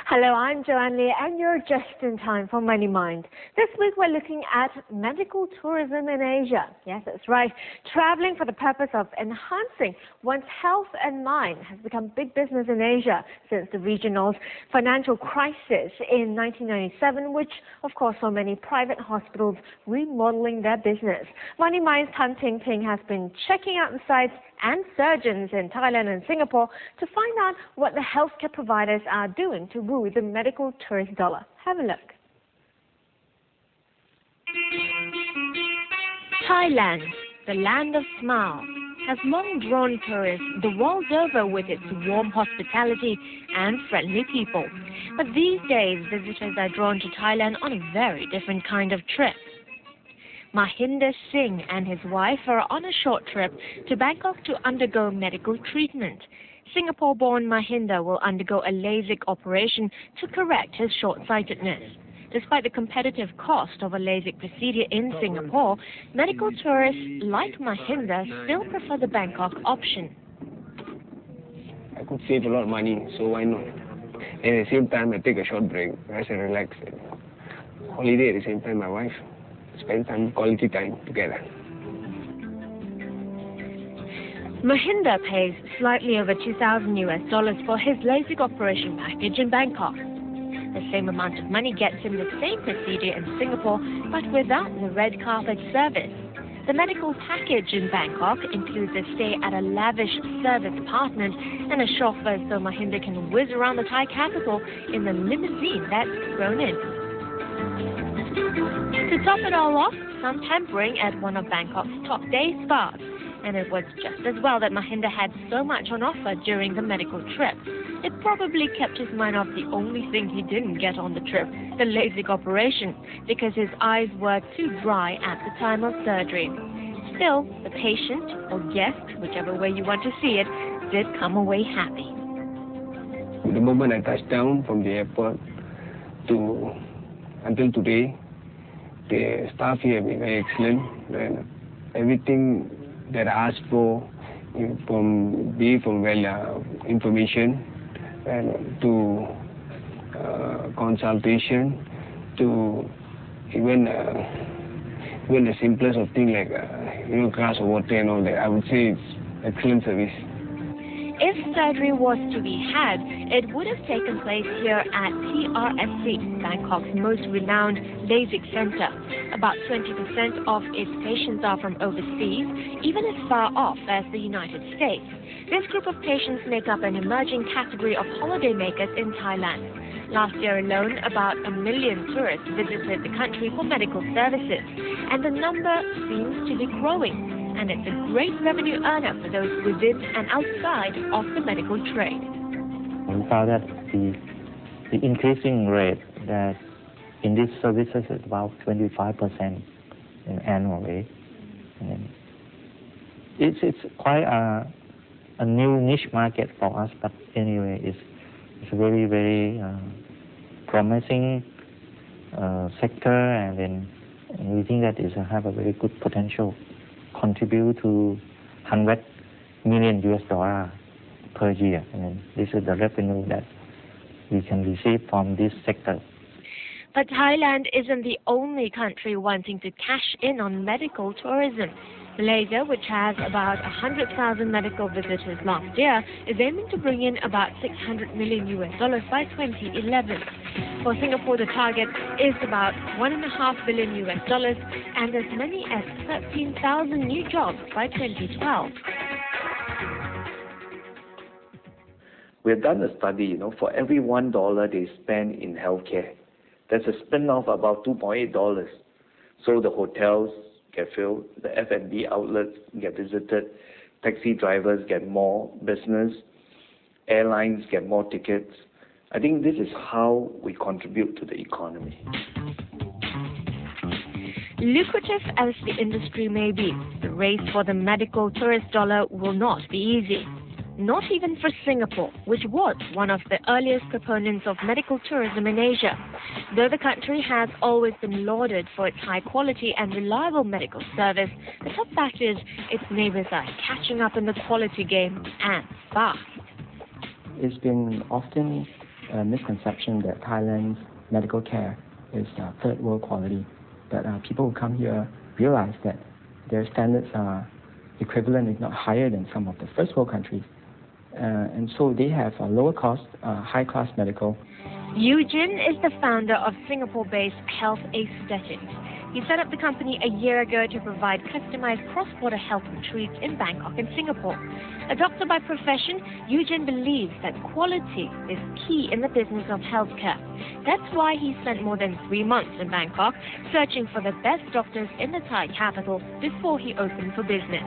Hello, I'm Joanne Lee, and you're just in time for Money Mind. This week we're looking at medical tourism in Asia. Yes, that's right. Traveling for the purpose of enhancing one's health and mind has become big business in Asia since the regional financial crisis in 1997, which, of course, saw many private hospitals remodeling their business. Money Mind's Tan Ting Ting has been checking out the sites and surgeons in Thailand and Singapore to find out what the healthcare providers are doing to woo the medical tourist dollar. Have a look. Thailand, the land of smiles, has long drawn tourists the world over with its warm hospitality and friendly people. But these days, visitors are drawn to Thailand on a very different kind of trip. Mahinder Singh and his wife are on a short trip to Bangkok to undergo medical treatment. Singapore-born Mahinder will undergo a LASIK operation to correct his short-sightedness. Despite the competitive cost of a LASIK procedure in Singapore, medical tourists like Mahinder still prefer the Bangkok option. I could save a lot of money, so why not? And at the same time, I take a short break, rest and relax. Holiday at the same time, my wife. Spend time, quality time together. Mahinder pays slightly over $2,000 for his LASIK operation package in Bangkok. The same amount of money gets him the same procedure in Singapore, but without the red carpet service. The medical package in Bangkok includes a stay at a lavish service apartment and a chauffeur so Mahinder can whiz around the Thai capital in the limousine that's thrown in. To top it all off, some pampering at one of Bangkok's top day spas. And it was just as well that Mahinder had so much on offer during the medical trip. It probably kept his mind off the only thing he didn't get on the trip, the LASIK operation, because his eyes were too dry at the time of surgery. Still, the patient, or guest, whichever way you want to see it, did come away happy. The moment I touched down from the airport until today, the staff here have been very excellent. And everything that I asked for, from information and to consultation to even the simplest of things like glass of water and all that, I would say it's excellent service. If surgery was to be had, it would have taken place here at TRSC, Bangkok's most renowned LASIK center. About 20% of its patients are from overseas, even as far off as the United States. This group of patients make up an emerging category of holidaymakers in Thailand. Last year alone, about 1 million tourists visited the country for medical services, and the number seems to be growing. And it's a great revenue earner for those within and outside of the medical trade. We found that the increasing rate that in these services is about 25% annually. And it's quite a new niche market for us, but anyway, it's a very, very promising sector, and then we think that it have a very good potential. Contribute to $100 million per year, and this is the revenue that we can receive from this sector. But Thailand isn't the only country wanting to cash in on medical tourism. Malaysia, which has about 100,000 medical visitors last year, is aiming to bring in about $600 million by 2011. For Singapore, the target is about $1.5 billion and as many as 13,000 new jobs by 2012. We have done a study, for every $1 they spend in healthcare, there's a spin-off about $2.8. So the hotels get filled, the F&B outlets get visited, taxi drivers get more business, airlines get more tickets. I think this is how we contribute to the economy. Lucrative as the industry may be, the race for the medical tourist dollar will not be easy. Not even for Singapore, which was one of the earliest proponents of medical tourism in Asia. Though the country has always been lauded for its high quality and reliable medical service, the tough fact is its neighbors are catching up in the quality game, and fast. It's been often a misconception that Thailand's medical care is third world quality, but people who come here realize that their standards are equivalent, if not higher, than some of the first world countries. And so they have a lower cost, high-class medical. U-Jin is the founder of Singapore-based Health Aesthetics. He set up the company a year ago to provide customized cross-border health retreats in Bangkok and Singapore. A doctor by profession, U-Jin believes that quality is key in the business of healthcare. That's why he spent more than 3 months in Bangkok searching for the best doctors in the Thai capital before he opened for business.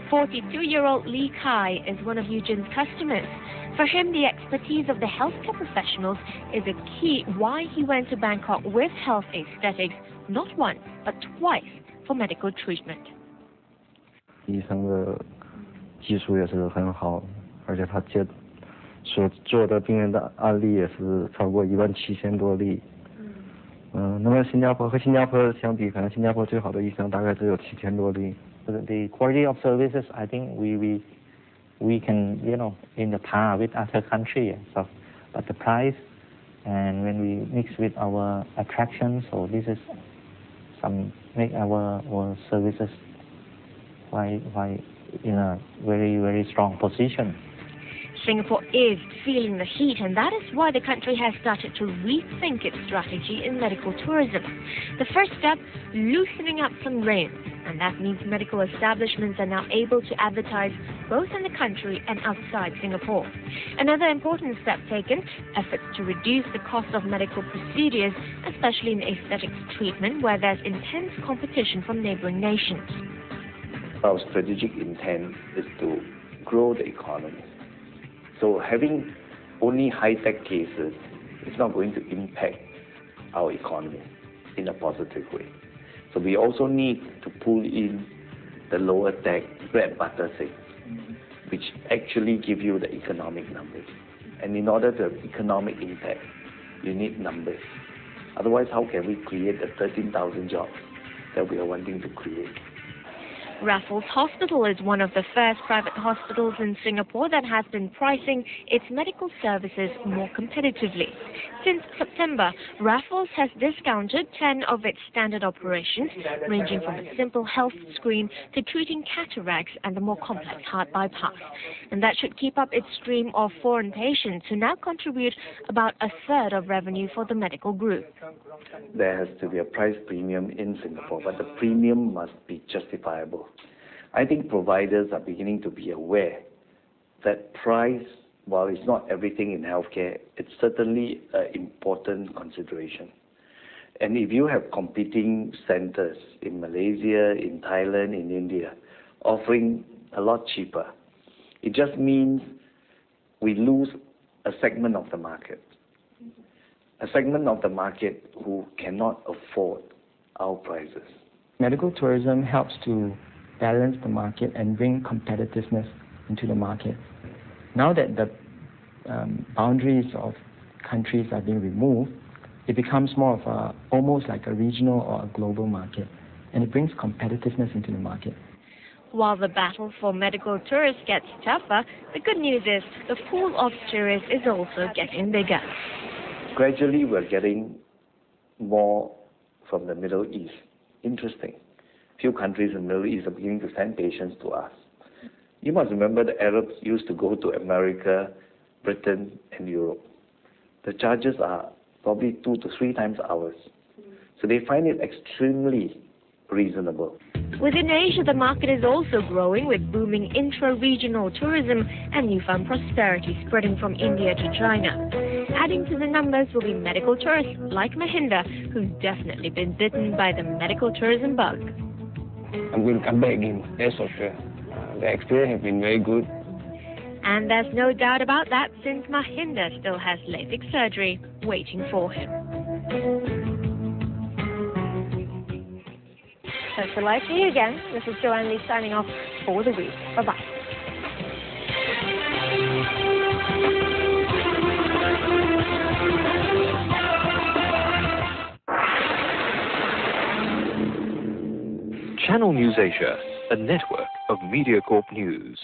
42-year-old Lee Kai is one of U-Jin's customers. For him, the expertise of the healthcare professionals is a key why he went to Bangkok with Health Aesthetics not once but twice for medical treatment. 医生的技术也是很好，而且他所做的病人的案例也是超过17000多例。那么新加坡相比，可能新加坡最好的医生大概只有7000多例。The quality of services, I think we can, in the par with other countries. So, but the price, and when we mix with our attractions, so this is some make our services quite in a very strong position. Singapore is feeling the heat, and that is why the country has started to rethink its strategy in medical tourism. The first step, loosening up some reins, and that means medical establishments are now able to advertise both in the country and outside Singapore. Another important step taken, efforts to reduce the cost of medical procedures, especially in aesthetics treatment where there's intense competition from neighboring nations. Our strategic intent is to grow the economy. So having only high-tech cases is not going to impact our economy in a positive way. So we also need to pull in the lower-tech bread-butter things, which actually give you the economic numbers. And in order to have economic impact, you need numbers. Otherwise, how can we create the 13,000 jobs that we are wanting to create? Raffles Hospital is one of the first private hospitals in Singapore that has been pricing its medical services more competitively. Since September, Raffles has discounted 10 of its standard operations, ranging from a simple health screen to treating cataracts and the more complex heart bypass. And that should keep up its stream of foreign patients who now contribute about a third of revenue for the medical group. There has to be a price premium in Singapore, but the premium must be justifiable. I think providers are beginning to be aware that price, while it's not everything in healthcare, it's certainly an important consideration. And if you have competing centers in Malaysia, in Thailand, in India, offering a lot cheaper, it just means we lose a segment of the market. A segment of the market who cannot afford our prices. Medical tourism helps to balance the market and bring competitiveness into the market. Now that the boundaries of countries are being removed, it becomes more of almost like a regional or a global market, and it brings competitiveness into the market. While the battle for medical tourists gets tougher, the good news is the pool of tourists is also getting bigger. Gradually, we're getting more from the Middle East. Interesting. Few countries in the Middle East are beginning to send patients to us. You must remember the Arabs used to go to America, Britain, and Europe. The charges are probably 2 to 3 times ours. So they find it extremely reasonable. Within Asia, the market is also growing with booming intra-regional tourism and newfound prosperity spreading from India to China. Adding to the numbers will be medical tourists like Mahinda, who's definitely been bitten by the medical tourism bug. I'm going to come back again, that's for sure. The experience has been very good. And there's no doubt about that since Mahinda still has LASIK surgery waiting for him. So live to you again. This is Joanne Lee signing off for the week. Bye-bye. Channel News Asia, a network of MediaCorp News.